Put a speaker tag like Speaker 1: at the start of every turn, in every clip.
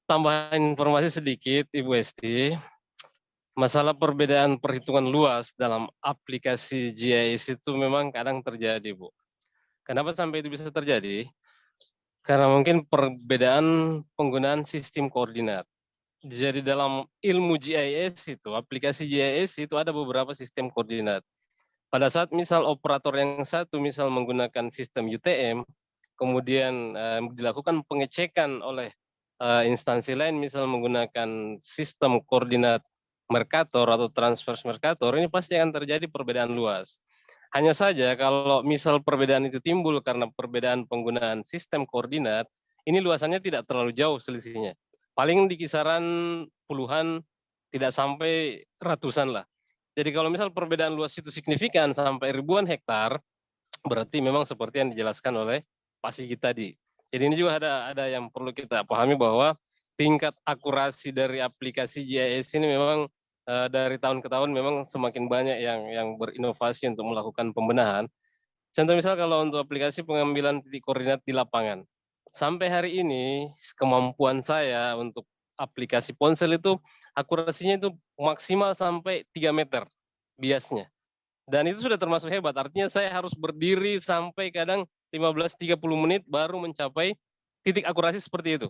Speaker 1: Tambahan informasi sedikit Ibu Esti, masalah perbedaan perhitungan luas dalam aplikasi GIS itu memang kadang terjadi, Bu. Kenapa sampai itu bisa terjadi? Karena mungkin perbedaan penggunaan sistem koordinat. Jadi dalam ilmu GIS itu, aplikasi GIS itu ada beberapa sistem koordinat. Pada saat misal operator yang satu misal menggunakan sistem UTM, kemudian dilakukan pengecekan oleh instansi lain misal menggunakan sistem koordinat Mercator atau transverse Mercator, ini pasti akan terjadi perbedaan luas. Hanya saja kalau misal perbedaan itu timbul karena perbedaan penggunaan sistem koordinat, ini luasannya tidak terlalu jauh selisihnya. Paling di kisaran puluhan, tidak sampai ratusan lah. Jadi kalau misal perbedaan luas itu signifikan sampai ribuan hektar, berarti memang seperti yang dijelaskan oleh Pak Sigit tadi. Jadi ini juga ada yang perlu kita pahami bahwa tingkat akurasi dari aplikasi GIS ini memang dari tahun ke tahun memang semakin banyak yang berinovasi untuk melakukan pembenahan. Contoh misal kalau untuk aplikasi pengambilan titik koordinat di lapangan, sampai hari ini kemampuan saya untuk aplikasi ponsel itu akurasinya itu maksimal sampai 3 meter biasnya. Dan itu sudah termasuk hebat, artinya saya harus berdiri sampai kadang 15-30 menit baru mencapai titik akurasi seperti itu.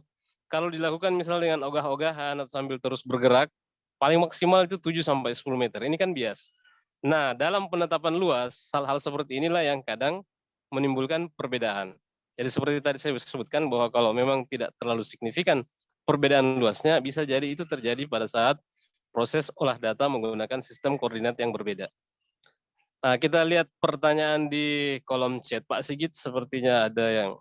Speaker 1: Kalau dilakukan misal dengan ogah-ogahan atau sambil terus bergerak, paling maksimal itu 7-10 meter, ini kan bias. Nah, dalam penetapan luas, hal-hal seperti inilah yang kadang menimbulkan perbedaan. Jadi seperti tadi saya sebutkan bahwa kalau memang tidak terlalu signifikan perbedaan luasnya, bisa jadi itu terjadi pada saat proses olah data menggunakan sistem koordinat yang berbeda. Nah, kita lihat pertanyaan di kolom chat. Pak Sigit sepertinya ada yang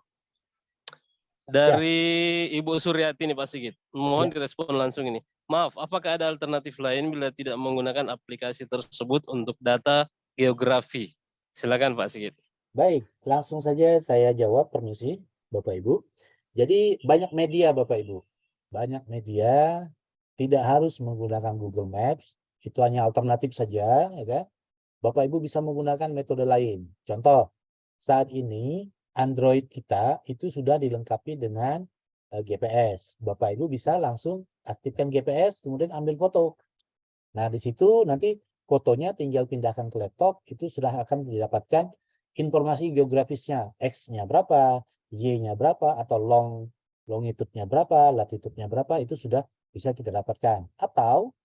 Speaker 2: Ya,
Speaker 1: dari Ibu Suryati nih Pak Sigit. Mohon
Speaker 2: ya.
Speaker 1: direspon langsung ini. Maaf, apakah ada alternatif lain bila tidak menggunakan aplikasi tersebut untuk data geografi? Silakan Pak Sigit.
Speaker 2: Baik, langsung saja saya jawab, permisi, Bapak Ibu. Jadi banyak media, Bapak Ibu. Banyak media, tidak harus menggunakan Google Maps, itu hanya alternatif saja, ya kan? Bapak Ibu bisa menggunakan metode lain. Contoh, saat ini Android kita itu sudah dilengkapi dengan GPS. Bapak Ibu bisa langsung aktifkan GPS, kemudian ambil foto. Nah, di situ nanti fotonya tinggal pindahkan ke laptop, itu sudah akan didapatkan informasi geografisnya, X-nya berapa, Y-nya berapa, atau longitude-nya berapa, latitude-nya berapa, itu sudah bisa kita dapatkan. Atau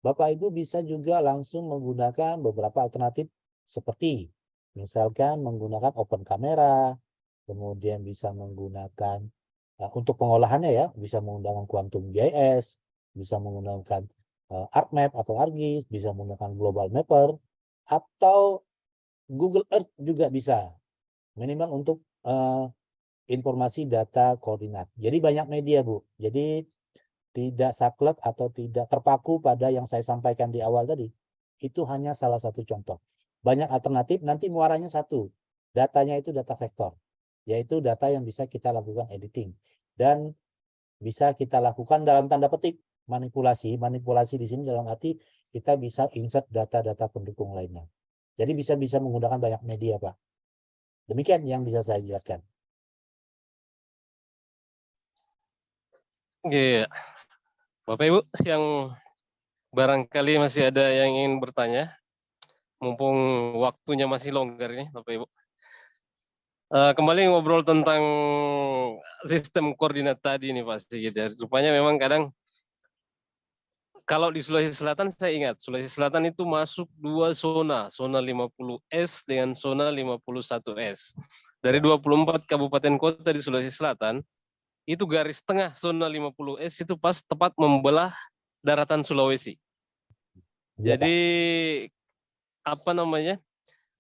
Speaker 2: Bapak Ibu bisa juga langsung menggunakan beberapa alternatif seperti misalkan menggunakan open kamera, kemudian bisa menggunakan untuk pengolahannya ya, bisa menggunakan Quantum GIS, bisa menggunakan ArcMap atau ArcGIS, bisa menggunakan Global Mapper, atau Google Earth juga bisa, minimal untuk informasi data koordinat. Jadi banyak media, Bu. Jadi tidak saklek atau tidak terpaku pada yang saya sampaikan di awal tadi. Itu hanya salah satu contoh. Banyak alternatif, nanti muaranya satu. Datanya itu data vektor, yaitu data yang bisa kita lakukan editing. Dan bisa kita lakukan dalam tanda petik manipulasi. Manipulasi di sini dalam arti kita bisa insert data-data pendukung lainnya. Jadi bisa menggunakan banyak media, Pak. Demikian yang bisa saya jelaskan.
Speaker 1: Oke, Bapak Ibu yang barangkali masih ada yang ingin bertanya, mumpung waktunya masih longgar ini Bapak Ibu. Kembali ngobrol tentang sistem koordinat tadi nih Pak Sigit. Rupanya memang kadang kalau di Sulawesi Selatan saya ingat, Sulawesi Selatan itu masuk 2 zona, zona 50S dengan zona 51S. Dari 24 kabupaten kota di Sulawesi Selatan, itu garis tengah zona 50S itu pas tepat membelah daratan Sulawesi.
Speaker 2: Iya, Pak.
Speaker 1: Jadi apa namanya?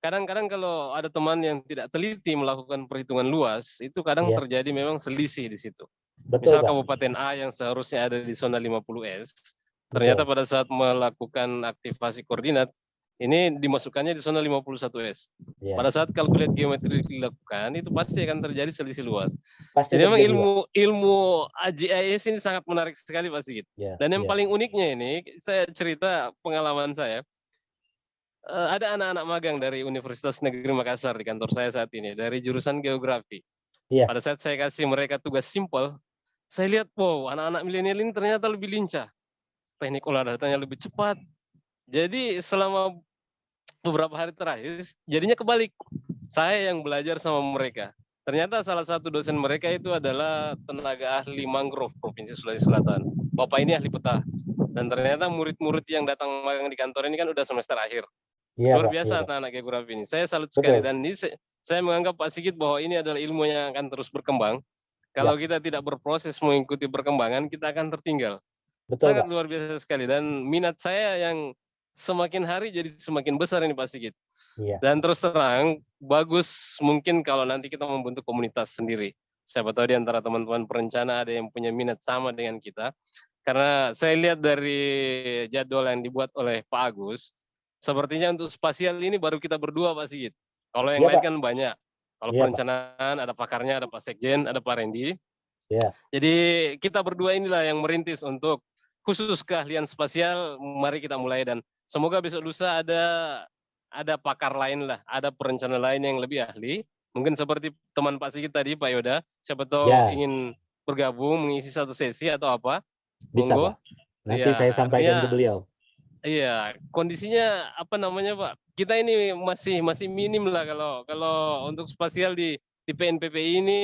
Speaker 1: Kadang-kadang kalau ada teman yang tidak teliti melakukan perhitungan luas, itu kadang
Speaker 2: Iya,
Speaker 1: terjadi memang selisih di situ.
Speaker 2: betul,
Speaker 1: Misal
Speaker 2: Pak.
Speaker 1: Kabupaten A yang seharusnya ada di zona 50S, ternyata
Speaker 2: Betul.
Speaker 1: pada saat melakukan aktivasi koordinat, ini dimasukkannya di zona 51S.
Speaker 2: Iya,
Speaker 1: Pada saat kalkulat geometri dilakukan, itu pasti akan terjadi selisih luas.
Speaker 2: pasti
Speaker 1: Jadi memang
Speaker 2: terjadi, Pak.
Speaker 1: ilmu AGIS ini sangat menarik sekali Pak Sigit.
Speaker 2: Iya,
Speaker 1: Dan yang
Speaker 2: iya.
Speaker 1: paling uniknya ini, saya cerita pengalaman saya, ada anak-anak magang dari Universitas Negeri Makassar di kantor saya saat ini, dari jurusan geografi.
Speaker 2: Iya,
Speaker 1: Pada saat saya kasih mereka tugas simpel, saya lihat, wow, anak-anak milenial ini ternyata lebih lincah, teknik olah datanya lebih cepat. Jadi selama beberapa hari terakhir jadinya kebalik. Saya yang belajar sama mereka. Ternyata salah satu dosen mereka itu adalah tenaga ahli mangrove Provinsi Sulawesi Selatan. Bapak ini ahli peta. Dan ternyata murid-murid yang datang magang di kantor ini kan udah semester akhir.
Speaker 2: Iya
Speaker 1: Luar
Speaker 2: Pak, iya
Speaker 1: biasa
Speaker 2: Pak.
Speaker 1: anak-anak geografi ini. Saya salut sekali
Speaker 2: Betul.
Speaker 1: dan ini saya menganggap Pak Sigit bahwa ini adalah ilmu yang akan terus berkembang.
Speaker 2: Ya,
Speaker 1: Kalau kita tidak berproses mengikuti perkembangan, kita akan tertinggal.
Speaker 2: betul
Speaker 1: Sangat
Speaker 2: Pak.
Speaker 1: luar biasa sekali dan minat saya yang semakin hari jadi semakin besar ini Pak Sigit.
Speaker 2: Iya.
Speaker 1: Dan terus terang, bagus mungkin kalau nanti kita membentuk komunitas sendiri. Siapa tahu di antara teman-teman perencana ada yang punya minat sama dengan kita. Karena saya lihat dari jadwal yang dibuat oleh Pak Agus, sepertinya untuk spasial ini baru kita berdua Pak Sigit. Kalau yang
Speaker 2: Iya
Speaker 1: lain
Speaker 2: Pak.
Speaker 1: kan banyak. Kalau
Speaker 2: Iya Pak.
Speaker 1: perencanaan ada pakarnya, ada Pak Sekjen, ada Pak Rendi.
Speaker 2: Iya.
Speaker 1: Jadi kita berdua inilah yang merintis untuk khusus keahlian spasial. Mari kita mulai dan semoga besok lusa ada pakar lain lah, ada perencana lain yang lebih ahli. Mungkin seperti teman Pak Sigit tadi, Pak Yoda, siapa tahu
Speaker 2: Ya,
Speaker 1: ingin bergabung mengisi satu sesi atau apa,
Speaker 2: bisa
Speaker 1: monggo.
Speaker 2: Pak. Nanti saya
Speaker 1: Iya,
Speaker 2: sampaikan ke
Speaker 1: artinya
Speaker 2: beliau.
Speaker 1: iya, kondisinya apa namanya Pak? Kita ini masih minim lah kalau kalau untuk spasial di PNPPI ini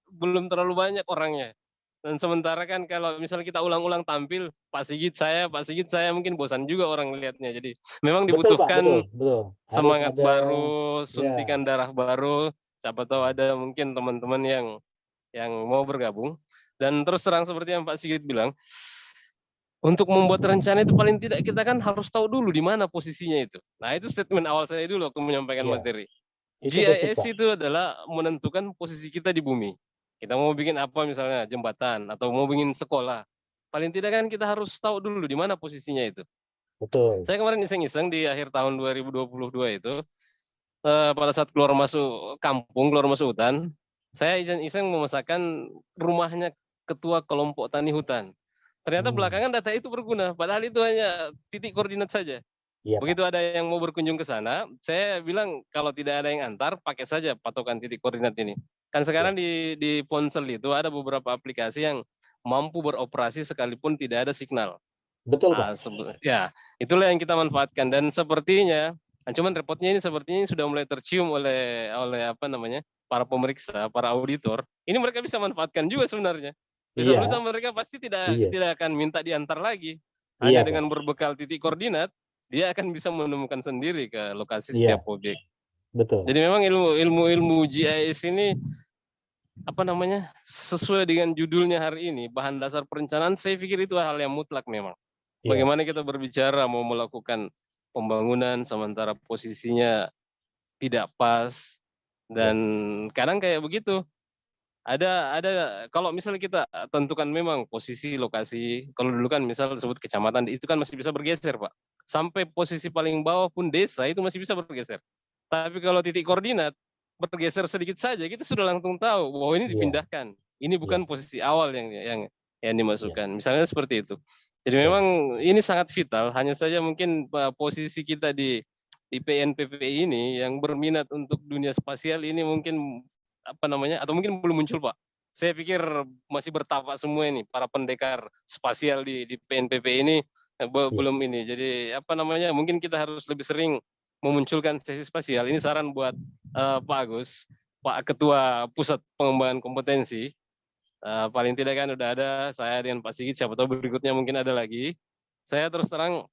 Speaker 1: belum terlalu banyak orangnya. Dan sementara kan kalau misalnya kita ulang-ulang tampil, Pak Sigit saya mungkin bosan juga orang lihatnya. Jadi memang
Speaker 2: Betul Pak, betul,
Speaker 1: dibutuhkan
Speaker 2: betul. Harus
Speaker 1: semangat
Speaker 2: ada,
Speaker 1: baru,
Speaker 2: ya,
Speaker 1: suntikan darah baru. Siapa tahu ada mungkin teman-teman yang mau bergabung. Dan terus terang seperti yang Pak Sigit bilang, untuk membuat rencana itu paling tidak kita kan harus tahu dulu di mana posisinya itu. Nah, itu statement awal saya dulu waktu menyampaikan
Speaker 2: ya,
Speaker 1: materi.
Speaker 2: itu basic
Speaker 1: GIS
Speaker 2: Pak.
Speaker 1: itu adalah menentukan posisi kita di bumi. Kita mau bikin apa misalnya jembatan atau mau bikin sekolah. Paling tidak kan kita harus tahu dulu di mana posisinya itu.
Speaker 2: Betul.
Speaker 1: Saya kemarin iseng-iseng di akhir tahun 2022 itu pada saat keluar masuk kampung, keluar masuk hutan, saya iseng-iseng memasakkan rumahnya ketua kelompok tani hutan. Ternyata
Speaker 2: Hmm,
Speaker 1: belakangan data itu berguna, padahal itu hanya titik koordinat saja.
Speaker 2: iya Pak.
Speaker 1: Begitu ada yang mau berkunjung ke sana, saya bilang kalau tidak ada yang antar, pakai saja patokan titik koordinat ini. Kan
Speaker 2: Ya,
Speaker 1: sekarang di ponsel itu ada beberapa aplikasi yang mampu beroperasi sekalipun tidak ada signal.
Speaker 2: betul Pak.
Speaker 1: Ah, ya, itulah yang kita manfaatkan dan sepertinya, cuman repotnya ini sepertinya sudah mulai tercium oleh oleh apa namanya para pemeriksa, para auditor. Ini mereka bisa manfaatkan juga sebenarnya. Besok lusa
Speaker 2: Iya,
Speaker 1: mereka pasti tidak
Speaker 2: iya,
Speaker 1: tidak akan minta diantar lagi. Hanya
Speaker 2: iya Pak.
Speaker 1: dengan berbekal titik koordinat, dia akan bisa menemukan sendiri ke lokasi setiap
Speaker 2: Iya,
Speaker 1: objek.
Speaker 2: betul.
Speaker 1: Jadi memang ilmu GIS ini apa namanya sesuai dengan judulnya hari ini bahan dasar perencanaan. Saya pikir itu hal yang mutlak memang.
Speaker 2: Iya,
Speaker 1: Bagaimana kita berbicara mau melakukan pembangunan sementara posisinya tidak pas dan
Speaker 2: iya,
Speaker 1: kadang kayak begitu. Ada kalau misalnya kita tentukan memang posisi lokasi, kalau dulu kan misal disebut kecamatan itu kan masih bisa bergeser, Pak. Sampai posisi paling bawah pun desa itu masih bisa bergeser. Tapi kalau titik koordinat bergeser sedikit saja kita sudah langsung tahu bahwa ini
Speaker 2: iya,
Speaker 1: dipindahkan. Ini
Speaker 2: iya,
Speaker 1: bukan posisi awal yang
Speaker 2: iya,
Speaker 1: dimasukkan. Misalnya seperti itu. Jadi
Speaker 2: iya,
Speaker 1: memang ini sangat vital, hanya saja mungkin posisi kita di PNPPI ini yang berminat untuk dunia spasial ini mungkin apa namanya atau mungkin belum muncul Pak. Saya pikir masih bertapa semua ini para pendekar spasial di PNPP ini
Speaker 2: iya,
Speaker 1: belum ini. Jadi apa namanya mungkin kita harus lebih sering memunculkan sesi spasial. Ini saran buat Pak Agus, Pak Ketua Pusat Pengembangan Kompetensi. Paling tidak kan udah ada saya dengan Pak Sigit. Siapa tahu berikutnya mungkin ada lagi. Saya terus terang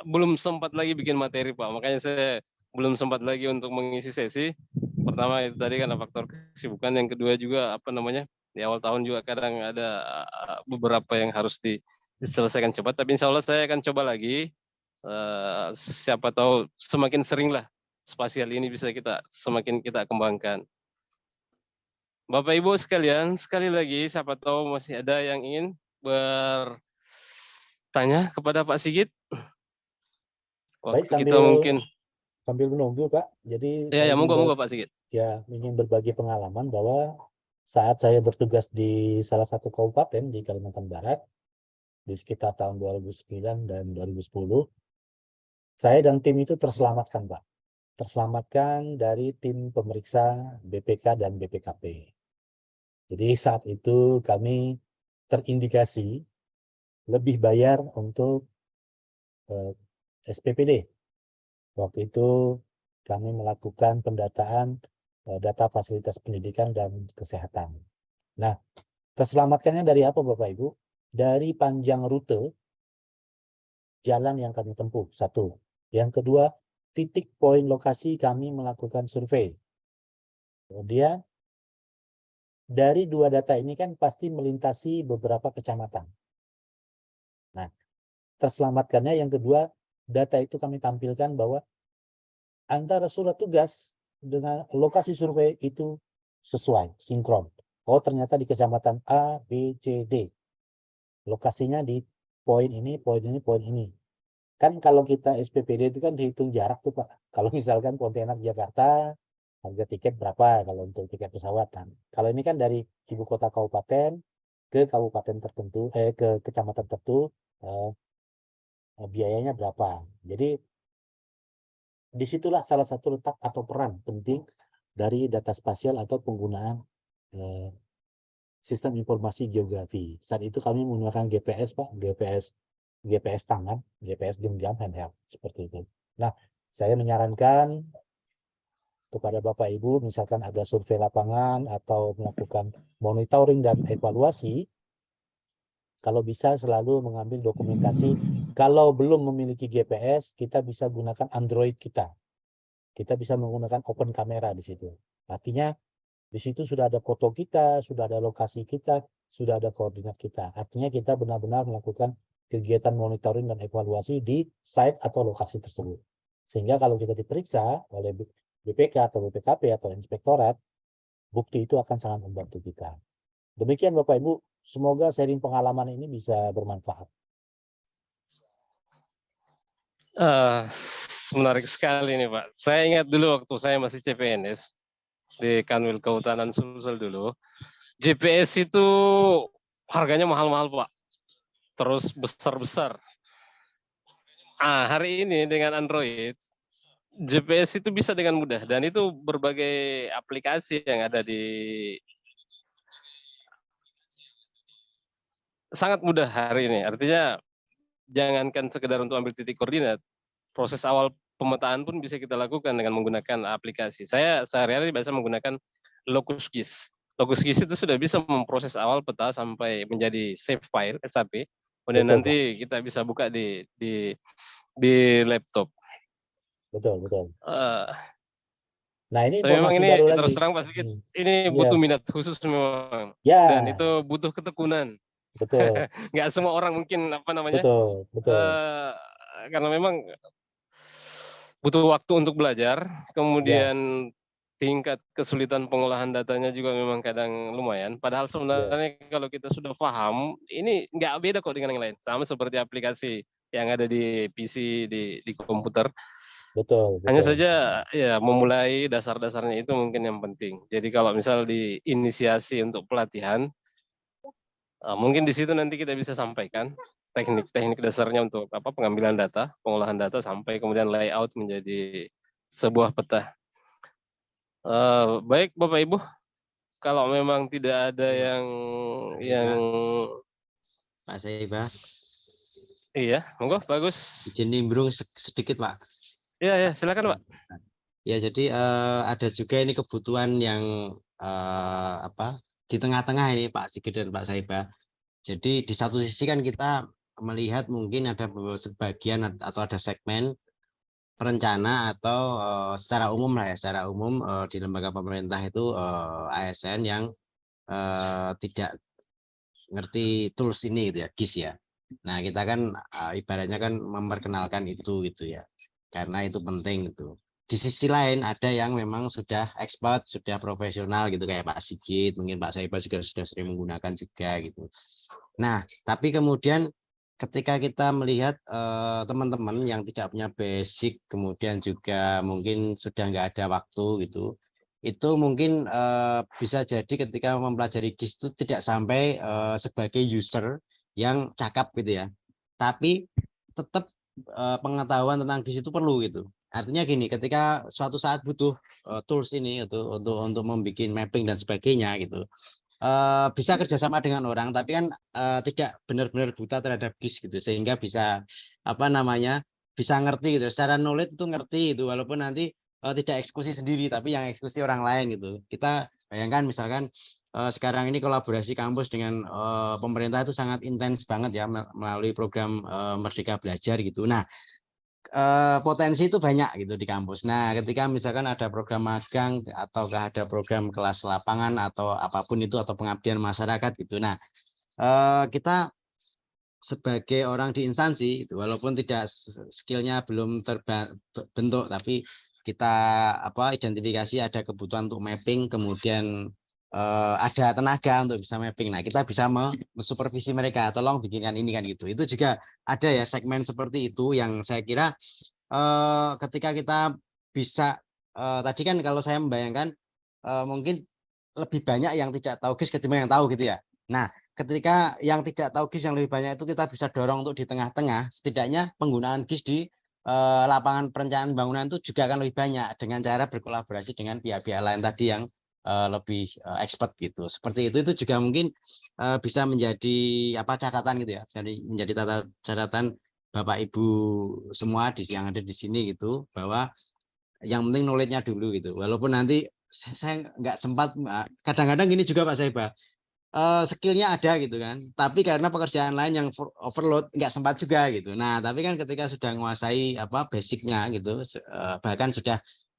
Speaker 1: belum sempat lagi bikin materi Pak. Makanya saya belum sempat lagi untuk mengisi sesi. Pertama itu tadi karena faktor kesibukan, yang kedua juga apa namanya di awal tahun juga kadang ada beberapa yang harus diselesaikan cepat. Tapi insya Allah saya akan coba lagi. Siapa tahu semakin sering lah spasial ini bisa semakin kita kembangkan. Bapak Ibu sekalian, sekali lagi siapa tahu masih ada yang ingin bertanya kepada Pak Sigit.
Speaker 2: baik,
Speaker 1: Waktu kita
Speaker 2: sambil
Speaker 1: mungkin
Speaker 2: sambil menunggu Pak. Jadi
Speaker 1: ya
Speaker 2: saya
Speaker 1: ya
Speaker 2: ingin
Speaker 1: monggo Pak Sigit.
Speaker 2: ingin berbagi pengalaman bahwa saat saya bertugas di salah satu kabupaten di Kalimantan Barat di sekitar tahun 2009 dan 2010, saya dan tim itu terselamatkan Pak. Terselamatkan dari tim pemeriksa BPK dan BPKP. Jadi saat itu kami terindikasi lebih bayar untuk SPPD. Waktu itu kami melakukan pendataan data fasilitas pendidikan dan kesehatan. Nah, terselamatkannya dari apa Bapak Ibu? Dari panjang rute jalan yang kami tempuh, satu. Yang kedua, titik poin lokasi kami melakukan survei. Kemudian dari dua data ini kan pasti melintasi beberapa kecamatan. Nah, terselamatkannya yang kedua, data itu kami tampilkan bahwa antara surat tugas dengan lokasi survei itu sesuai, sinkron. Oh, ternyata di kecamatan A, B, C, D. Lokasinya di poin ini, poin ini, poin ini. Kan kalau kita SPPD itu kan dihitung jarak tuh Pak. Kalau misalkan Pontianak Jakarta, harga tiket berapa kalau untuk tiket pesawat kan. Kalau ini kan dari ibu kota kabupaten ke kabupaten tertentu, ke kecamatan tertentu, eh, biayanya berapa. Jadi disitulah salah satu letak atau peran penting dari data spasial atau penggunaan eh, sistem informasi geografi. Saat itu kami menggunakan GPS Pak, GPS tangan, GPS genggam handheld seperti itu. Nah, saya menyarankan kepada Bapak Ibu, misalkan ada survei lapangan atau melakukan monitoring dan evaluasi, kalau bisa selalu mengambil dokumentasi. Kalau belum memiliki GPS, kita bisa gunakan Android kita. Kita bisa menggunakan open kamera di situ. Artinya di situ sudah ada foto kita, sudah ada lokasi kita, sudah ada koordinat kita. Artinya kita benar-benar melakukan kegiatan monitoring dan evaluasi di site atau lokasi tersebut. Sehingga kalau kita diperiksa oleh BPK atau BPKP atau inspektorat, bukti itu akan sangat membantu kita. Demikian Bapak Ibu, semoga sharing pengalaman ini bisa bermanfaat.
Speaker 1: Menarik sekali nih Pak. Saya ingat dulu waktu saya masih CPNS di Kanwil Kehutanan Sulsel dulu, GPS itu harganya mahal-mahal Pak, terus besar-besar. Hari ini dengan Android, GPS itu bisa dengan mudah dan itu berbagai aplikasi yang ada di sangat mudah hari ini. Artinya jangankan sekedar untuk ambil titik koordinat, proses awal pemetaan pun bisa kita lakukan dengan menggunakan aplikasi. Saya sehari-hari biasa menggunakan LocusGIS. LocusGIS itu sudah bisa memproses awal peta sampai menjadi save file SAP. Kemudian
Speaker 2: Betul, Pak.
Speaker 1: nanti kita bisa buka di laptop.
Speaker 2: Betul, betul.
Speaker 1: Uh,
Speaker 2: Nah, ini
Speaker 1: tapi memang
Speaker 2: informasi
Speaker 1: ini
Speaker 2: baru
Speaker 1: terus
Speaker 2: lagi.
Speaker 1: terang Pak Sigit, ini butuh
Speaker 2: Iya,
Speaker 1: minat khusus memang, dan
Speaker 2: ya,
Speaker 1: itu butuh ketekunan.
Speaker 2: betul,
Speaker 1: Nggak semua orang mungkin apa namanya,
Speaker 2: betul, betul.
Speaker 1: uh, karena memang butuh waktu untuk belajar,
Speaker 2: Ya,
Speaker 1: kemudian tingkat kesulitan pengolahan datanya juga memang kadang lumayan. Padahal
Speaker 2: ya,
Speaker 1: sebenarnya kalau kita sudah paham, ini nggak beda kok dengan yang lain. Sama seperti aplikasi yang ada di PC, di komputer.
Speaker 2: betul,
Speaker 1: Hanya
Speaker 2: betul.
Speaker 1: saja ya memulai dasar-dasarnya itu mungkin yang penting. Jadi kalau misal diinisiasi untuk pelatihan, mungkin di situ nanti kita bisa sampaikan teknik-teknik dasarnya untuk apa pengambilan data, pengolahan data sampai kemudian layout menjadi sebuah peta. Baik Bapak Ibu, kalau memang tidak ada yang
Speaker 3: Pak Saiba,
Speaker 1: iya, monggo bagus.
Speaker 3: izin nimbrung sedikit Pak.
Speaker 1: Iya ya, silakan Pak.
Speaker 3: Ya jadi ada juga ini kebutuhan yang apa di tengah-tengah ini Pak Sigit dan Pak Saiba. Jadi di satu sisi kan kita melihat mungkin ada sebagian atau ada segmen perencana atau secara umum lah ya, secara umum di lembaga pemerintah itu ASN yang tidak ngerti tools ini gitu ya, GIS ya. Nah, kita kan ibaratnya kan memperkenalkan itu gitu ya. Karena itu penting gitu. Di sisi lain ada yang memang sudah expert, sudah profesional gitu kayak Pak Sigit, mungkin Pak Saiba juga sudah sering menggunakan juga gitu. Nah, tapi kemudian ketika kita melihat teman-teman yang tidak punya basic, kemudian juga mungkin sudah nggak ada waktu gitu, itu mungkin bisa jadi ketika mempelajari GIS itu tidak sampai sebagai user yang cakap gitu ya. Tapi tetap pengetahuan tentang GIS itu perlu gitu. Artinya gini, ketika suatu saat butuh tools ini untuk membuat mapping dan sebagainya gitu. bisa kerjasama dengan orang, tapi kan tidak benar-benar buta terhadap GIS gitu, sehingga bisa apa namanya bisa ngerti gitu. Secara knowledge itu ngerti itu, walaupun nanti tidak eksekusi sendiri, tapi yang eksekusi orang lain gitu. Kita bayangkan misalkan sekarang ini kolaborasi kampus dengan pemerintah itu sangat intens banget ya melalui program Merdeka Belajar gitu. Nah, potensi itu banyak gitu di kampus. Nah, ketika misalkan ada program magang atau ada program kelas lapangan atau apapun itu atau pengabdian masyarakat gitu. Nah, kita sebagai orang di instansi itu walaupun tidak skillnya belum terbentuk, tapi kita identifikasi ada kebutuhan untuk mapping, kemudian ada tenaga untuk bisa mapping. Nah, kita bisa mensupervisi mereka, tolong bikinkan ini kan gitu. Itu juga ada ya segmen seperti itu yang saya kira ketika kita bisa tadi kan kalau saya membayangkan mungkin lebih banyak yang tidak tahu GIS ketimbang yang tahu gitu ya. Nah, ketika yang tidak tahu GIS yang lebih banyak itu kita bisa dorong untuk di tengah-tengah, setidaknya penggunaan GIS di lapangan perencanaan bangunan itu juga akan lebih banyak dengan cara berkolaborasi dengan pihak-pihak lain tadi yang lebih expert gitu. Seperti itu juga mungkin bisa menjadi catatan gitu ya. Jadi menjadi catatan Bapak Ibu semua yang ada di sini gitu, bahwa yang penting knowledge-nya dulu gitu. Walaupun nanti saya nggak sempat, kadang-kadang gini juga Pak Saiba, skill-nya ada gitu kan, tapi karena pekerjaan lain yang overload nggak sempat juga gitu. Nah, tapi kan ketika sudah menguasai basic-nya gitu, bahkan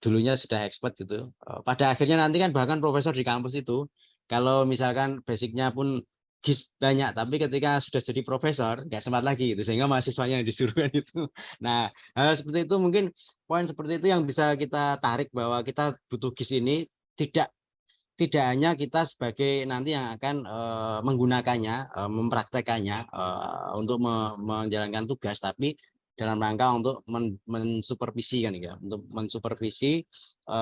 Speaker 3: dulunya sudah expert gitu, pada akhirnya nanti kan bahkan profesor di kampus itu, kalau misalkan basic-nya pun GIS banyak, tapi ketika sudah jadi profesor nggak sempat lagi gitu, sehingga mahasiswanya yang disuruh kan itu. Nah, hal seperti itu mungkin poin seperti itu yang bisa kita tarik bahwa kita butuh GIS ini tidak hanya kita sebagai nanti yang akan menggunakannya, mempraktekannya untuk menjalankan tugas, tapi dalam rangka untuk mensupervisi kan ya, untuk mensupervisi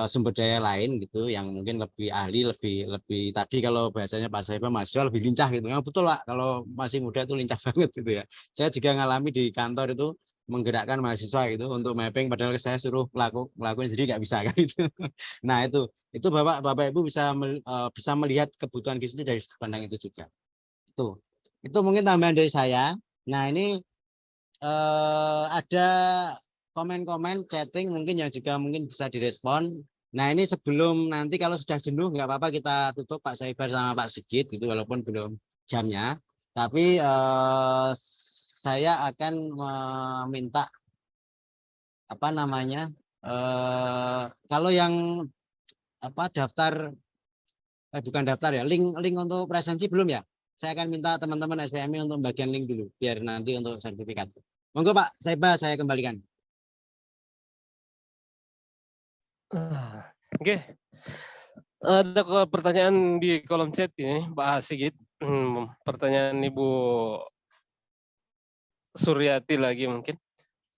Speaker 3: sumber daya lain gitu yang mungkin lebih ahli, lebih tadi kalau bahasanya Pak Saiba mahasiswa lebih lincah gitu. Nah, betul Pak, kalau masih muda itu lincah banget gitu ya. Saya juga ngalami di kantor itu menggerakkan mahasiswa gitu untuk mapping, padahal saya suruh ngelakuin sendiri nggak bisa kan itu. Nah, itu Bapak Ibu bisa melihat kebutuhan GIS itu dari sudut pandang itu juga. Itu mungkin tambahan dari saya. Nah, ini ada komen-komen chatting mungkin yang juga mungkin bisa direspon. Nah, ini sebelum nanti kalau sudah jenuh nggak apa-apa kita tutup Pak Saibar sama Pak Sigit gitu, walaupun belum jamnya. Tapi saya akan meminta kalau yang daftar bukan daftar ya, link untuk presensi belum ya? Saya akan minta teman-teman SPMI untuk bagian link dulu, biar nanti untuk sertifikat. Monggo Pak Saiba, saya kembalikan.
Speaker 1: Oke. Ada pertanyaan di kolom chat ini, Pak Sigit. Pertanyaan Ibu Suryati lagi mungkin,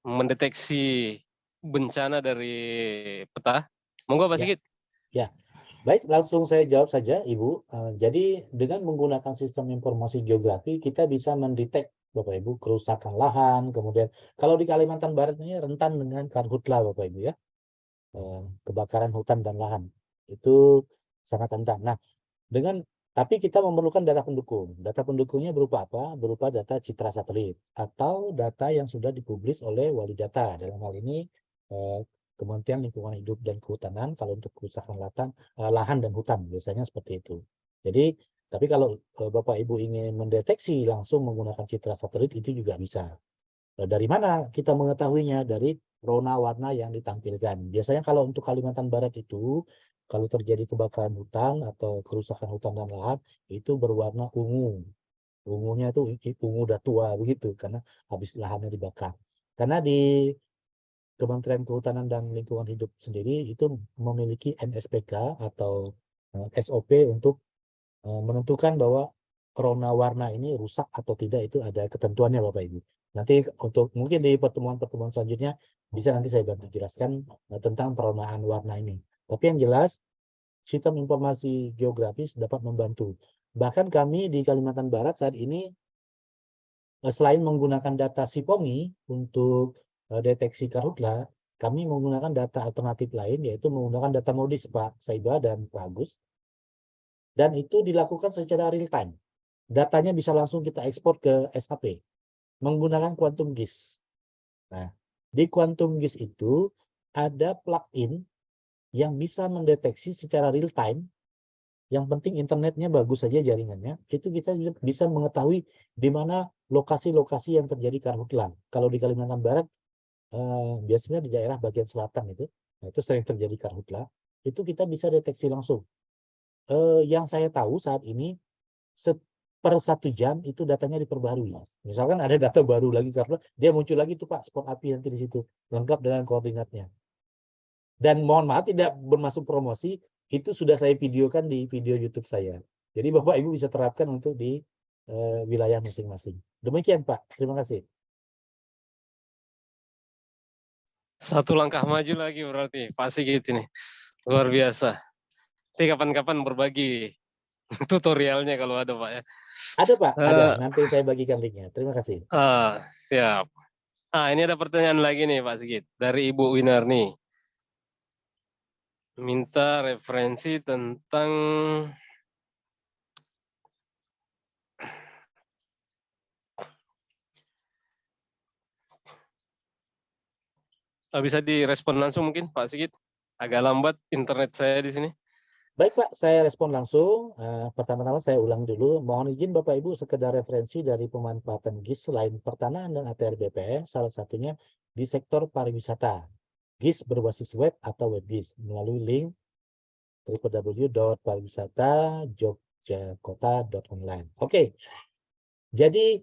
Speaker 1: mendeteksi bencana dari peta. Monggo Pak Sigit.
Speaker 2: Ya, baik, langsung saya jawab saja Ibu. Jadi dengan menggunakan sistem informasi geografi kita bisa mendetek Bapak Ibu kerusakan lahan, kemudian kalau di Kalimantan Barat ini rentan dengan karhutla Bapak Ibu ya, kebakaran hutan dan lahan itu sangat rentan. Nah, tapi kita memerlukan data pendukung. Data pendukungnya berupa apa? Berupa data citra satelit atau data yang sudah dipublis oleh wali data. Dalam hal ini Kementerian Lingkungan Hidup dan Kehutanan kalau untuk kerusakan lahan dan hutan biasanya seperti itu. Jadi, tapi kalau Bapak Ibu ingin mendeteksi langsung menggunakan citra satelit itu juga bisa. Dari mana kita mengetahuinya? Dari rona warna yang ditampilkan. Biasanya kalau untuk Kalimantan Barat itu, kalau terjadi kebakaran hutan atau kerusakan hutan dan lahan, itu berwarna ungu. Ungunya itu ungu udah tua begitu, karena habis lahannya dibakar. Karena di Kementerian Kehutanan dan Lingkungan Hidup sendiri itu memiliki NSPK atau SOP untuk menentukan bahwa rona warna ini rusak atau tidak, itu ada ketentuannya Bapak Ibu. Nanti untuk mungkin di pertemuan-pertemuan selanjutnya bisa nanti saya bantu jelaskan tentang peronaan warna ini. Tapi yang jelas sistem informasi geografis dapat membantu. Bahkan kami di Kalimantan Barat saat ini selain menggunakan data Sipongi untuk deteksi karhutla, kami menggunakan data alternatif lain yaitu menggunakan data MODIS Pak Saiba dan Pak Agus. dan itu dilakukan secara real time. Datanya bisa langsung kita ekspor ke SAP menggunakan Quantum GIS. Nah, di Quantum GIS itu ada plugin yang bisa mendeteksi secara real time. Yang penting internetnya bagus saja jaringannya, itu kita bisa mengetahui di mana lokasi-lokasi yang terjadi karhutla. Kalau di Kalimantan Barat, biasanya di daerah bagian selatan itu, nah itu sering terjadi karhutla, itu kita bisa deteksi langsung. Yang saya tahu saat ini, per 1 jam itu datanya diperbarui. Misalkan ada data baru lagi karena dia muncul lagi tuh Pak, spot api nanti di situ, lengkap dengan koordinatnya. Dan mohon maaf tidak bermaksud promosi, itu sudah saya videokan di video YouTube saya. Jadi Bapak Ibu bisa terapkan untuk di wilayah masing-masing. Demikian Pak, terima kasih.
Speaker 1: Satu langkah maju lagi berarti Pak Sigit ini. Luar biasa. Nanti kapan-kapan berbagi tutorialnya kalau ada Pak ya.
Speaker 2: Ada Pak, ada. Nanti saya bagikan linknya. Terima kasih.
Speaker 1: Siap. Ini ada pertanyaan lagi nih Pak Sigit. Dari Ibu Winarni. Minta referensi tentang bisa direspon langsung mungkin Pak Sigit. Agak lambat internet saya di sini.
Speaker 2: Baik Pak, saya respon langsung. Pertama-tama saya ulang dulu. Mohon izin Bapak Ibu sekedar referensi dari pemanfaatan GIS selain pertanahan dan ATR BPN, salah satunya di sektor pariwisata. GIS berbasis web atau web GIS melalui link www.pariwisata.jogjakota.online. Oke, jadi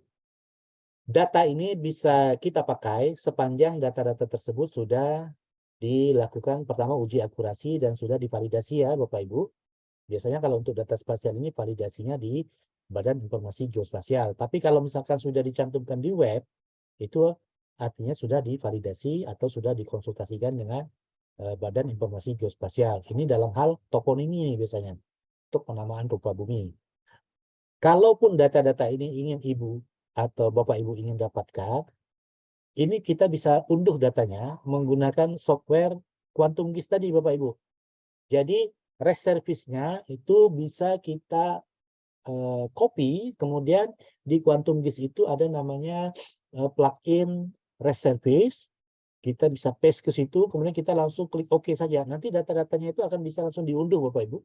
Speaker 2: data ini bisa kita pakai sepanjang data-data tersebut sudah dilakukan pertama uji akurasi dan sudah divalidasi ya Bapak Ibu. Biasanya kalau untuk data spasial ini validasinya di Badan Informasi Geospasial. Tapi kalau misalkan sudah dicantumkan di web, itu artinya sudah divalidasi atau sudah dikonsultasikan dengan Badan Informasi Geospasial. Ini dalam hal toponimi nih biasanya, untuk penamaan rupa bumi. Kalaupun data-data ini ingin Ibu atau Bapak Ibu ingin dapatkan, ini kita bisa unduh datanya menggunakan software Quantum GIS tadi Bapak Ibu. Jadi REST service-nya itu bisa kita copy, kemudian di Quantum GIS itu ada namanya plugin REST service. Kita bisa paste ke situ, kemudian kita langsung klik OK saja. Nanti data-datanya itu akan bisa langsung diunduh Bapak Ibu.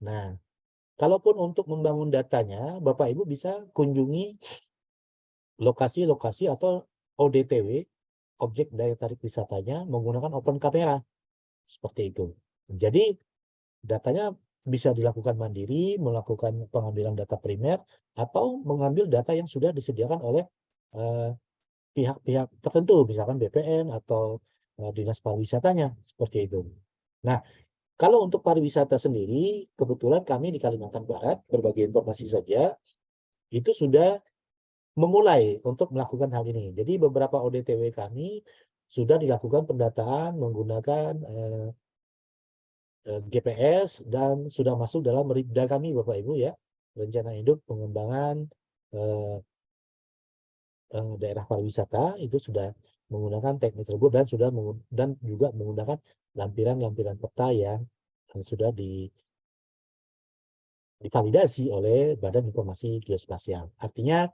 Speaker 2: Nah, kalaupun untuk membangun datanya, Bapak Ibu bisa kunjungi lokasi-lokasi atau ODTW, objek daya tarik wisatanya, menggunakan open camera. Seperti itu. Jadi, datanya bisa dilakukan mandiri, melakukan pengambilan data primer, atau mengambil data yang sudah disediakan oleh pihak-pihak tertentu, misalkan BPN atau Dinas Pariwisatanya, seperti itu. Nah, kalau untuk pariwisata sendiri, kebetulan kami di Kalimantan Barat, berbagi informasi saja, itu sudah memulai untuk melakukan hal ini. Jadi beberapa ODTW kami sudah dilakukan pendataan menggunakan GPS dan sudah masuk dalam RIPDA kami Bapak Ibu ya, rencana induk pengembangan daerah pariwisata itu sudah menggunakan teknik tersebut dan juga menggunakan lampiran-lampiran peta yang sudah divalidasi oleh Badan Informasi Geospasial. Artinya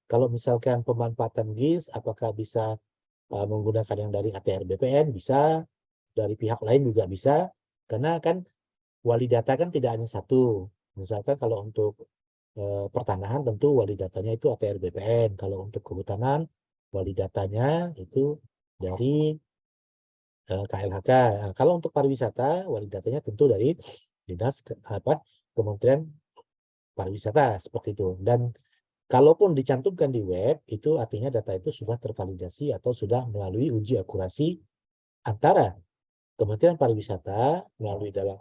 Speaker 2: kalau misalkan pemanfaatan GIS apakah bisa menggunakan yang dari ATR BPN bisa, dari pihak lain juga bisa, karena kan wali data kan tidak hanya satu. Misalkan kalau untuk pertanahan tentu wali datanya itu ATR BPN. Kalau untuk kehutanan wali datanya itu dari KLHK. Nah, kalau untuk pariwisata wali datanya tentu dari Dinas Kementerian Pariwisata seperti itu. Dan kalaupun dicantumkan di web itu artinya data itu sudah tervalidasi atau sudah melalui uji akurasi antara Kementerian Pariwisata melalui dalam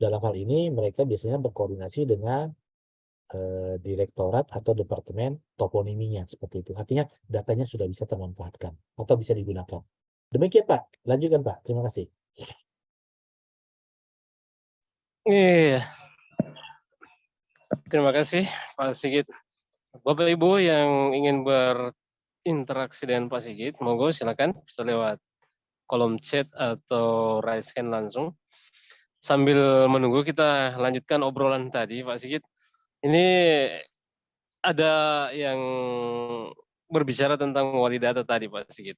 Speaker 2: hal ini mereka biasanya berkoordinasi dengan direktorat atau departemen toponiminya seperti itu. Artinya datanya sudah bisa termanfaatkan atau bisa digunakan. Demikian Pak, lanjutkan Pak. Terima kasih.
Speaker 1: Iya. Terima kasih Pak Sigit. Bapak Ibu yang ingin berinteraksi dengan Pak Sigit, monggo silakan bisa lewat kolom chat atau raise hand langsung. sambil menunggu kita lanjutkan obrolan tadi, Pak Sigit. Ini ada yang berbicara tentang wali data tadi, Pak Sigit.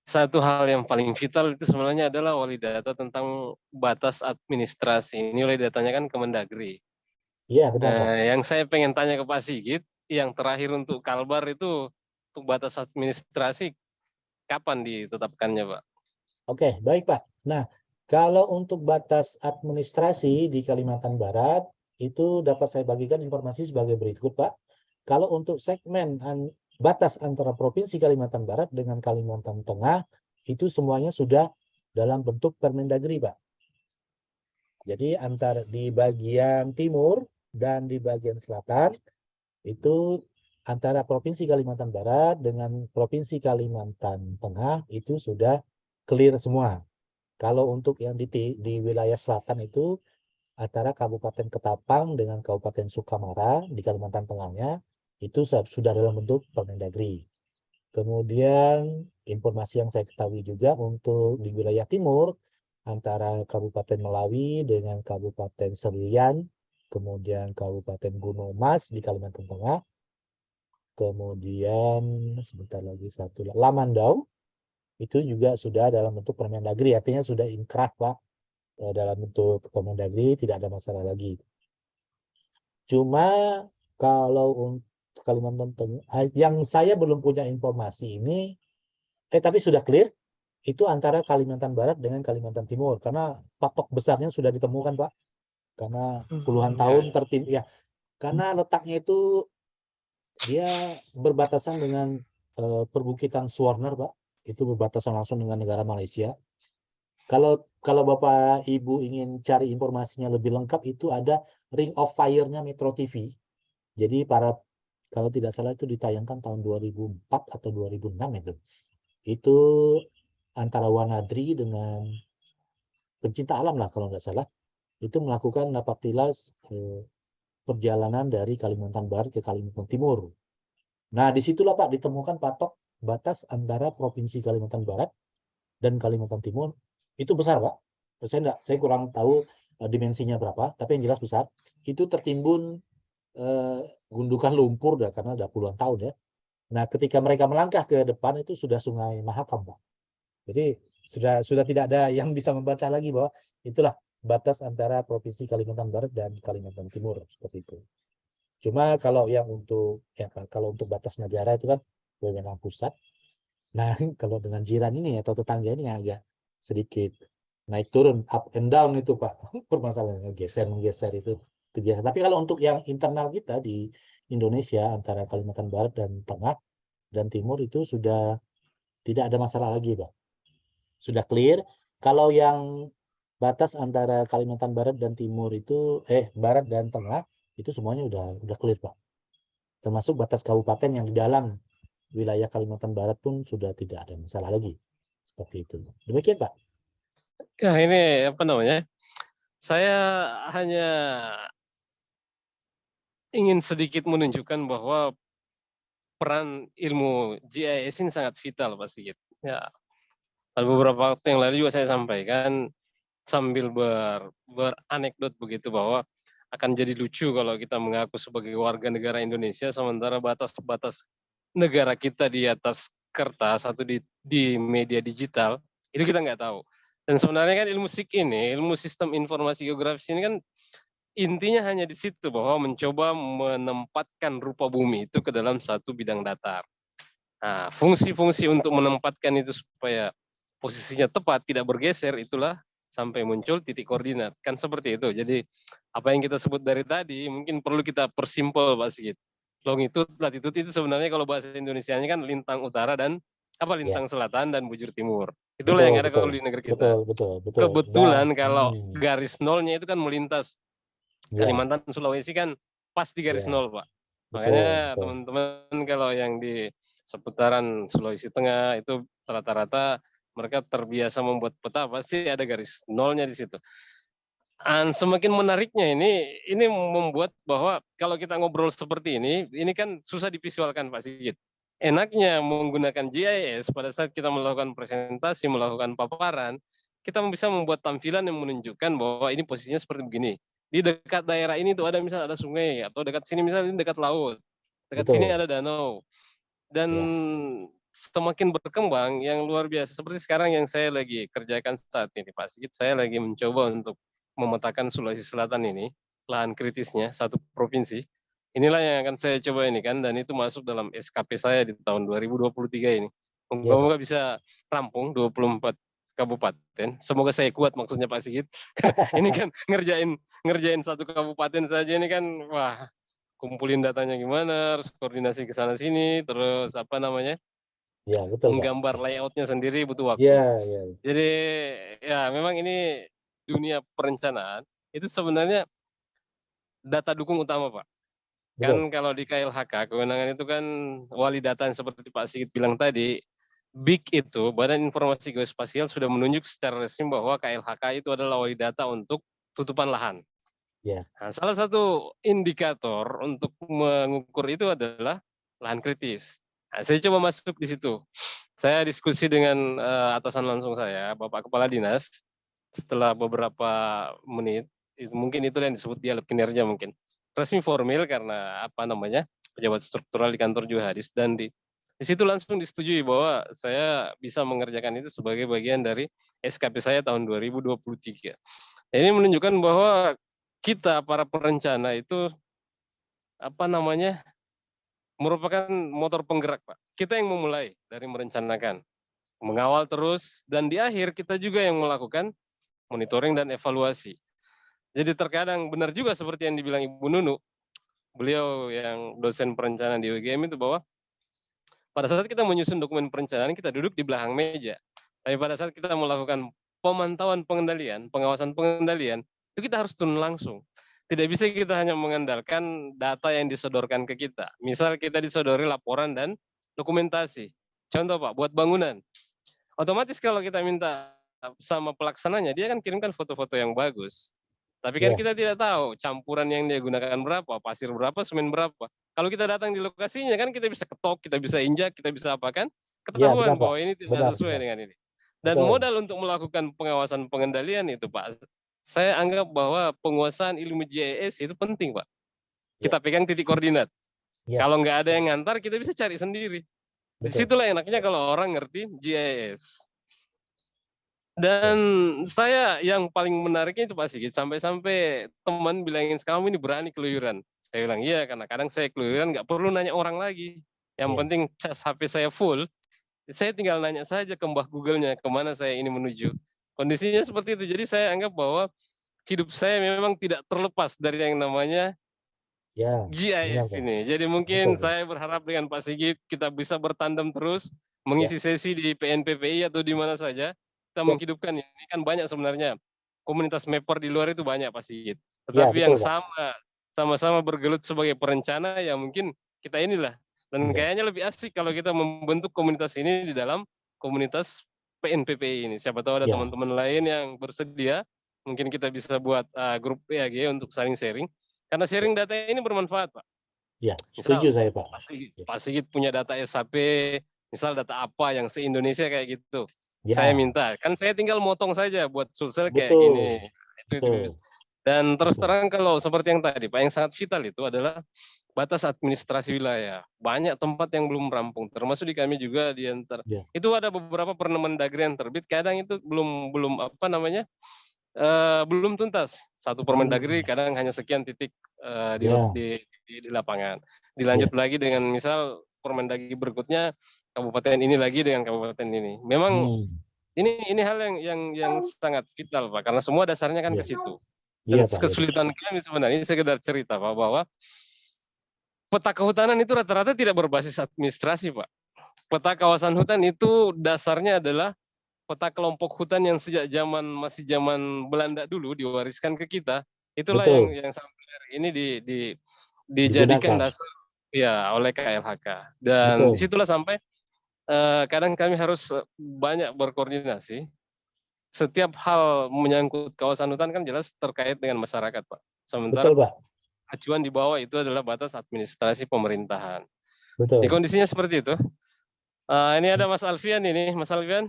Speaker 1: Satu hal yang paling vital itu sebenarnya adalah wali data tentang batas administrasi. Ini wali datanya kan Kemendagri.
Speaker 2: Iya, benar, Pak.
Speaker 1: Yang saya pengen tanya ke Pak Sigit, yang terakhir untuk Kalbar itu untuk batas administrasi kapan ditetapkannya, Pak?
Speaker 2: Oke, baik, Pak. Nah, kalau untuk batas administrasi di Kalimantan Barat, itu dapat saya bagikan informasi sebagai berikut, Pak. Kalau untuk segmen batas antara Provinsi Kalimantan Barat dengan Kalimantan Tengah, itu semuanya sudah dalam bentuk Permendagri, Pak. Jadi antara di bagian timur dan di bagian selatan, itu antara Provinsi Kalimantan Barat dengan Provinsi Kalimantan Tengah itu sudah clear semua. Kalau untuk yang di wilayah selatan itu antara Kabupaten Ketapang dengan Kabupaten Sukamara di Kalimantan Tengahnya itu sudah dalam bentuk Permendagri. Kemudian informasi yang saya ketahui juga untuk di wilayah timur antara Kabupaten Melawi dengan Kabupaten Serian, kemudian Kabupaten Gunung Mas di Kalimantan Tengah, kemudian sebentar lagi satu Lamandau itu juga sudah dalam bentuk Permendagri, artinya sudah inkrah, Pak, dalam bentuk Permendagri, tidak ada masalah lagi. Cuma kalau untuk Kalimantan Tengah, yang saya belum punya informasi ini, tapi sudah clear, itu antara Kalimantan Barat dengan Kalimantan Timur, karena patok besarnya sudah ditemukan, Pak. Karena puluhan tahun ya, karena letaknya itu dia berbatasan dengan perbukitan Swarner, Pak. Itu berbatasan langsung dengan negara Malaysia. Kalau Bapak Ibu ingin cari informasinya lebih lengkap, itu ada Ring of Fire-nya Metro TV. Jadi kalau tidak salah itu ditayangkan tahun 2004 atau 2006 itu. Itu antara Wanadri dengan pencinta alam lah kalau nggak salah. Itu melakukan napaktilas perjalanan dari Kalimantan Barat ke Kalimantan Timur. Nah, disitulah, Pak, ditemukan patok batas antara Provinsi Kalimantan Barat dan Kalimantan Timur. Itu besar, Pak. Saya kurang tahu dimensinya berapa, tapi yang jelas besar. Itu tertimbun gundukan lumpur karena udah puluhan tahun ya. Nah, ketika mereka melangkah ke depan itu sudah Sungai Mahakam, Pak. Jadi sudah tidak ada yang bisa membantah lagi bahwa itulah batas antara Provinsi Kalimantan Barat dan Kalimantan Timur, seperti itu. Cuma kalau untuk batas negara itu kan wewenang pusat. Nah, kalau dengan jiran ini atau tetangga ini agak sedikit naik turun, up and down itu, Pak. Permasalahannya menggeser itu biasa. Tapi kalau untuk yang internal kita di Indonesia antara Kalimantan Barat dan Tengah dan Timur itu sudah tidak ada masalah lagi, Pak. Sudah clear. Kalau yang batas antara Kalimantan Barat dan Timur itu Barat dan Tengah itu semuanya udah clear, Pak. Termasuk batas kabupaten yang di dalam wilayah Kalimantan Barat pun sudah tidak ada masalah lagi. Seperti itu. Demikian, Pak.
Speaker 1: Ya, ini apa namanya? Saya hanya ingin sedikit menunjukkan bahwa peran ilmu GIS ini sangat vital, Pak Sigit. Ya, beberapa waktu yang lalu juga saya sampaikan sambil beranekdot begitu bahwa akan jadi lucu kalau kita mengaku sebagai warga negara Indonesia sementara batas-batas negara kita di atas kertas atau di media digital itu kita nggak tahu. Dan sebenarnya kan ilmu SIG ini, ilmu sistem informasi geografis ini kan intinya hanya di situ bahwa mencoba menempatkan rupa bumi itu ke dalam satu bidang datar. Nah, fungsi-fungsi untuk menempatkan itu supaya posisinya tepat, tidak bergeser, itulah sampai muncul titik koordinat. Kan seperti itu. Jadi apa yang kita sebut dari tadi mungkin perlu kita persimpel, Pak Sigit. Longitude, latitude itu sebenarnya kalau bahasa Indonesianya kan lintang utara dan lintang selatan dan bujur timur. Itulah yang ada kalau di negeri kita.
Speaker 2: Betul.
Speaker 1: Kebetulan
Speaker 2: Nah,
Speaker 1: kalau garis nolnya itu kan melintas Kalimantan, Sulawesi kan pas di garis nol, Pak. Makanya teman-teman kalau yang di seputaran Sulawesi Tengah itu rata-rata mereka terbiasa membuat peta pasti ada garis nolnya di situ. Dan semakin menariknya ini membuat bahwa kalau kita ngobrol seperti ini kan susah divisualkan, Pak Sigit. Enaknya menggunakan GIS pada saat kita melakukan presentasi, melakukan paparan, kita bisa membuat tampilan yang menunjukkan bahwa ini posisinya seperti begini. Di dekat daerah ini tuh ada misal ada sungai, atau dekat sini misalnya ini dekat laut, dekat sini
Speaker 2: Betul.
Speaker 1: ada danau. Dan
Speaker 2: Ya.
Speaker 1: semakin berkembang yang luar biasa seperti sekarang yang saya lagi kerjakan saat ini Pak Sigit, saya lagi mencoba untuk memetakan Sulawesi Selatan ini, lahan kritisnya satu provinsi. Inilah yang akan saya coba ini kan, dan itu masuk dalam SKP saya di tahun 2023 ini.
Speaker 2: Iya, Pak.
Speaker 1: Moga-moga bisa rampung 24 kabupaten. Semoga saya kuat maksudnya Pak Sigit. Ini kan ngerjain satu kabupaten saja ini kan, wah, kumpulin datanya gimana, harus koordinasi ke sana sini, terus apa namanya,
Speaker 2: Iya, betul, Pak.
Speaker 1: menggambar layoutnya sendiri butuh
Speaker 2: Iya,
Speaker 1: waktu.
Speaker 2: iya.
Speaker 1: Jadi ya memang ini dunia perencanaan itu sebenarnya data dukung utama Pak.
Speaker 2: Betul.
Speaker 1: Kan kalau di KLHK kewenangan itu kan wali data yang seperti Pak Sigit bilang tadi, BIG itu Badan Informasi Geospasial sudah menunjuk secara resmi bahwa KLHK itu adalah wali data untuk tutupan lahan.
Speaker 2: Ya.
Speaker 1: Nah, salah satu indikator untuk mengukur itu adalah lahan kritis. Nah, saya coba masuk di situ. Saya diskusi dengan atasan langsung saya, Bapak Kepala Dinas. Setelah beberapa menit, mungkin itu yang disebut dialog kinerja mungkin. Resmi formil karena apa namanya pejabat struktural di kantor juga hadis, dan di situ langsung disetujui bahwa saya bisa mengerjakan itu sebagai bagian dari SKP saya tahun 2023. Ini menunjukkan bahwa kita para perencana itu apa namanya merupakan motor penggerak Pak. Kita yang memulai dari merencanakan, mengawal terus, dan di akhir kita juga yang melakukan monitoring dan evaluasi. Jadi terkadang benar juga seperti yang dibilang Ibu Nunu, beliau yang dosen perencanaan di UGM itu, bahwa pada saat kita menyusun dokumen perencanaan kita duduk di belakang meja. Tapi pada saat kita melakukan pemantauan pengendalian, pengawasan pengendalian, itu kita harus turun langsung. Tidak bisa kita hanya mengandalkan data yang disodorkan ke kita. Misal kita disodori laporan dan dokumentasi. Contoh Pak, buat bangunan. Otomatis kalau kita minta sama pelaksananya, dia kan kirimkan foto-foto yang bagus. Tapi kan
Speaker 2: Iya.
Speaker 1: kita tidak tahu campuran yang dia gunakan berapa, pasir berapa, semen berapa. Kalau kita datang di lokasinya kan kita bisa ketok, kita bisa injak, kita bisa apa kan,
Speaker 2: Iya, benar,
Speaker 1: ketahuan
Speaker 2: Pak.
Speaker 1: bahwa ini tidak
Speaker 2: Benar,
Speaker 1: sesuai
Speaker 2: benar.
Speaker 1: dengan ini. Dan
Speaker 2: Betul.
Speaker 1: modal untuk melakukan pengawasan pengendalian itu Pak, saya anggap bahwa penguasaan ilmu GIS itu penting Pak.
Speaker 2: Ya.
Speaker 1: Kita pegang titik koordinat.
Speaker 2: Ya.
Speaker 1: Kalau nggak ada yang ngantar, kita bisa cari sendiri.
Speaker 2: Betul.
Speaker 1: Disitulah enaknya kalau orang ngerti GIS. Dan saya yang paling menariknya itu Pak Sigit, sampai-sampai teman bilangin, kamu ini berani keluyuran. Saya bilang, iya, karena kadang saya keluyuran nggak perlu nanya orang lagi. Yang
Speaker 2: Iya.
Speaker 1: penting cas HP saya full, saya tinggal nanya saja ke mbah Google-nya, kemana saya ini menuju. Kondisinya seperti itu, jadi saya anggap bahwa hidup saya memang tidak terlepas dari yang namanya
Speaker 2: Ya, benar,
Speaker 1: GIS
Speaker 2: Pak.
Speaker 1: ini. Jadi
Speaker 2: Betul,
Speaker 1: mungkin
Speaker 2: Pak.
Speaker 1: saya berharap dengan Pak Sigit, kita bisa bertandem terus,
Speaker 2: Ya.
Speaker 1: mengisi sesi di PNPPI atau di mana saja, kita
Speaker 2: Ya.
Speaker 1: menghidupkan ini kan banyak sebenarnya komunitas mapper di luar itu banyak Pak Sigit.
Speaker 2: Ya,
Speaker 1: Tetapi yang
Speaker 2: betul, Pak.
Speaker 1: sama-sama bergelut sebagai perencana ya mungkin kita inilah. Dan
Speaker 2: Iya.
Speaker 1: kayaknya lebih asik kalau kita membentuk komunitas ini di dalam komunitas PNPPI ini. Siapa tahu ada
Speaker 2: Ya.
Speaker 1: teman-teman lain yang bersedia, mungkin kita bisa buat grup PAG untuk saling sharing. Karena sharing data ini bermanfaat Pak.
Speaker 2: Ya,
Speaker 1: Misal
Speaker 2: setuju saya, Pak.
Speaker 1: Pak Sigit punya data SHP, misal data apa yang se-Indonesia kayak gitu. Saya
Speaker 2: Ya,
Speaker 1: minta, kan saya tinggal motong saja buat Sulsel kayak gini.
Speaker 2: betul.
Speaker 1: Itu
Speaker 2: Betul.
Speaker 1: Dan terus
Speaker 2: Betul.
Speaker 1: terang kalau seperti yang tadi, Pak, yang sangat vital itu adalah batas administrasi wilayah. Banyak tempat yang belum rampung, termasuk di kami juga di antar.
Speaker 2: Ya.
Speaker 1: Itu ada beberapa Permendagri yang terbit, kadang itu belum apa namanya, belum tuntas. Satu Permendagri kadang hanya sekian titik
Speaker 2: Ya.
Speaker 1: di lapangan. Dilanjut lagi dengan misal Permendagri berikutnya kabupaten ini lagi dengan kabupaten ini. Memang ini hal yang sangat vital Pak, karena semua dasarnya kan
Speaker 2: Ya.
Speaker 1: ke situ.
Speaker 2: Iya,
Speaker 1: Dan
Speaker 2: Pak.
Speaker 1: kesulitan kami sebenarnya, ini sekedar cerita Pak, bahwa peta kehutanan itu rata-rata tidak berbasis administrasi Pak. Peta kawasan hutan itu dasarnya adalah peta kelompok hutan yang sejak masih zaman Belanda dulu diwariskan ke kita. Itulah
Speaker 2: Betul.
Speaker 1: yang sampai hari ini dijadikan
Speaker 2: Digunakan.
Speaker 1: dasar ya oleh KLHK. Dan
Speaker 2: Betul.
Speaker 1: disitulah sampai kadang kami harus banyak berkoordinasi. Setiap hal menyangkut kawasan hutan kan jelas terkait dengan masyarakat Pak. Sementara
Speaker 2: Betul, Pak.
Speaker 1: acuan di bawah itu adalah batas administrasi pemerintahan. Di
Speaker 2: Betul.
Speaker 1: kondisinya seperti itu. Ini ada Mas Alfian ini, Mas Alfian.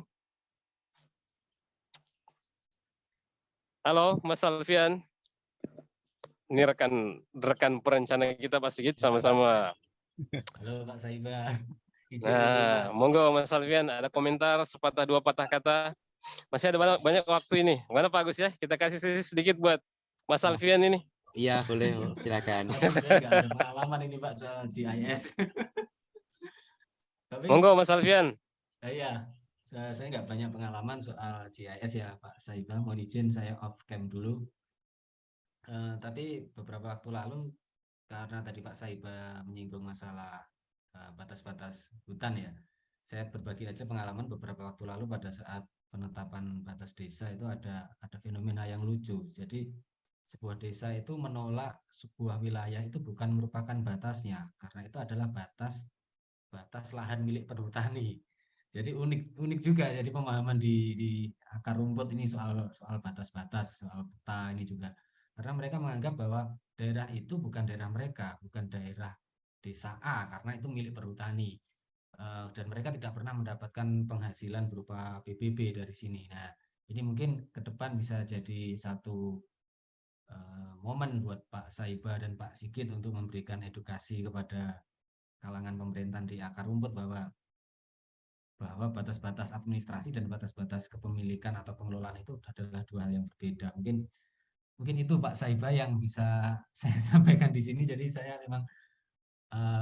Speaker 1: Halo, Mas Alfian. Ini rekan perencana kita Pak Sigit sama-sama.
Speaker 4: Halo Pak Saiba. Izin
Speaker 1: Nah,
Speaker 4: Pak.
Speaker 1: monggo Mas Alfian, ada komentar sepatah dua patah kata. Masih ada banyak waktu ini. Mana Pak Agus ya? Kita kasih sesi sedikit buat Mas
Speaker 3: Oh.
Speaker 1: Alfian ini.
Speaker 3: Iya, boleh, silakan.
Speaker 4: Aduh, saya nggak ada pengalaman ini Pak soal GIS. Tapi
Speaker 1: Monggo Mas Alfian.
Speaker 4: ya, saya nggak banyak pengalaman soal GIS ya Pak Saiba. Mohon izin saya off cam dulu. Tapi beberapa waktu lalu karena tadi Pak Saiba menyinggung masalah batas-batas hutan ya, saya berbagi aja pengalaman beberapa waktu lalu pada saat penetapan batas desa itu ada fenomena yang lucu. Jadi sebuah desa itu menolak sebuah wilayah itu bukan merupakan batasnya, karena itu adalah batas lahan milik perhutani. Jadi unik juga. Jadi pemahaman di akar rumput ini soal batas-batas, soal peta ini juga. Karena mereka menganggap bahwa daerah itu bukan daerah mereka, bukan daerah desa A, karena itu milik perhutani. Dan mereka tidak pernah mendapatkan penghasilan berupa PBB dari sini. Nah, ini mungkin ke depan bisa jadi satu momen buat Pak Saiba dan Pak Sigit untuk memberikan edukasi kepada kalangan pemerintahan di akar rumput bahwa batas-batas administrasi dan batas-batas kepemilikan atau pengelolaan itu adalah dua hal yang berbeda. Mungkin itu Pak Saiba yang bisa saya sampaikan di sini. Jadi saya memang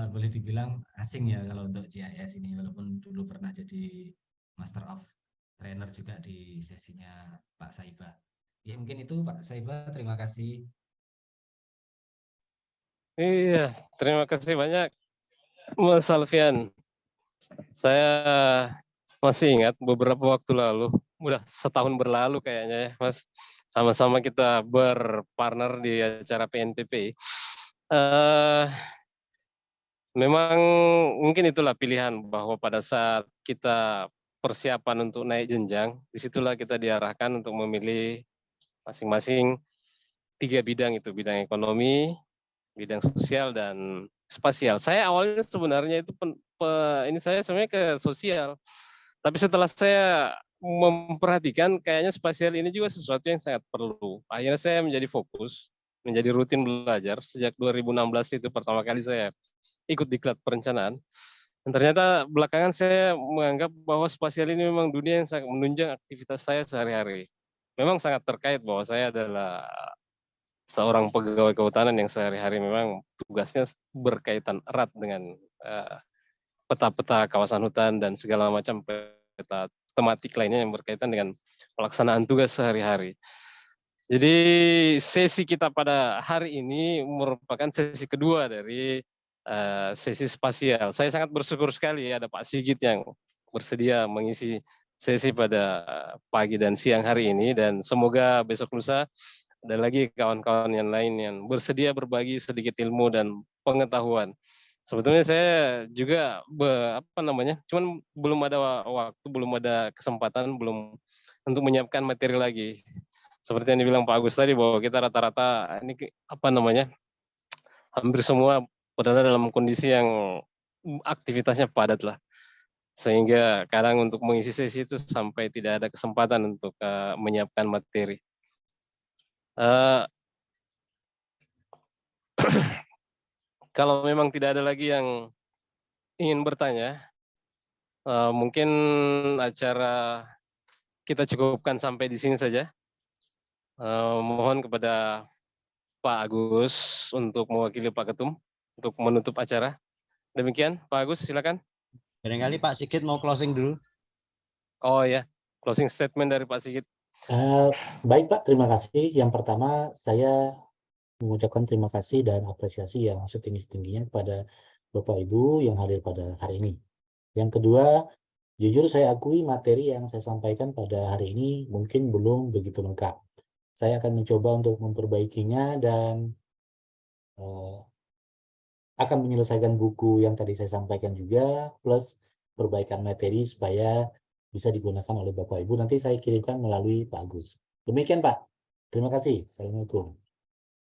Speaker 4: boleh dibilang asing ya kalau untuk GIS ini, walaupun dulu pernah jadi Master of Trainer juga di sesinya Pak Saiba. Ya mungkin itu Pak Saiba, terima kasih.
Speaker 1: Iya, terima kasih banyak Mas Alfian. Saya masih ingat beberapa waktu lalu, udah setahun berlalu kayaknya ya Mas, sama-sama kita berpartner di acara PNPP. Memang mungkin itulah pilihan bahwa pada saat kita persiapan untuk naik jenjang, disitulah kita diarahkan untuk memilih masing-masing 3 bidang itu, bidang ekonomi, bidang sosial, dan spasial. Saya awalnya sebenarnya itu ini saya sebenarnya ke sosial, tapi setelah saya memperhatikan kayaknya spasial ini juga sesuatu yang sangat perlu. Akhirnya saya menjadi fokus, menjadi rutin belajar sejak 2016 itu pertama kali saya ikut diklat perencanaan. Dan ternyata belakangan saya menganggap bahwa spasial ini memang dunia yang sangat menunjang aktivitas saya sehari-hari. Memang sangat terkait bahwa saya adalah seorang pegawai kehutanan yang sehari-hari memang tugasnya berkaitan erat dengan peta-peta kawasan hutan dan segala macam peta tematik lainnya yang berkaitan dengan pelaksanaan tugas sehari-hari. Jadi sesi kita pada hari ini merupakan sesi kedua dari sesi spasial. Saya sangat bersyukur sekali ada Pak Sigit yang bersedia mengisi sesi pada pagi dan siang hari ini, dan semoga besok lusa ada lagi kawan-kawan yang lain yang bersedia berbagi sedikit ilmu dan pengetahuan. Sebetulnya saya juga cuman belum ada waktu, belum ada kesempatan, belum untuk menyiapkan materi lagi. Seperti yang dibilang Pak Agus tadi bahwa kita rata-rata ini hampir semua berada dalam kondisi yang aktivitasnya padat lah, sehingga kadang untuk mengisi sesi itu sampai tidak ada kesempatan untuk menyiapkan materi. Kalau memang tidak ada lagi yang ingin bertanya, mungkin acara kita cukupkan sampai di sini saja. Mohon kepada Pak Agus untuk mewakili Pak Ketum untuk menutup acara. Demikian, Pak Agus, silakan.
Speaker 3: Barangkali Pak Sigit mau closing dulu.
Speaker 1: Oh ya, closing statement dari Pak Sigit.
Speaker 2: Baik Pak, terima kasih. Yang pertama saya mengucapkan terima kasih dan apresiasi yang setinggi-tingginya kepada Bapak Ibu yang hadir pada hari ini. Yang kedua, jujur saya akui materi yang saya sampaikan pada hari ini mungkin belum begitu lengkap. Saya akan mencoba untuk memperbaikinya dan akan menyelesaikan buku yang tadi saya sampaikan juga, plus perbaikan materi supaya bisa digunakan oleh Bapak Ibu. Nanti saya kirimkan melalui Pak Agus. Demikian Pak. Terima kasih. Assalamualaikum.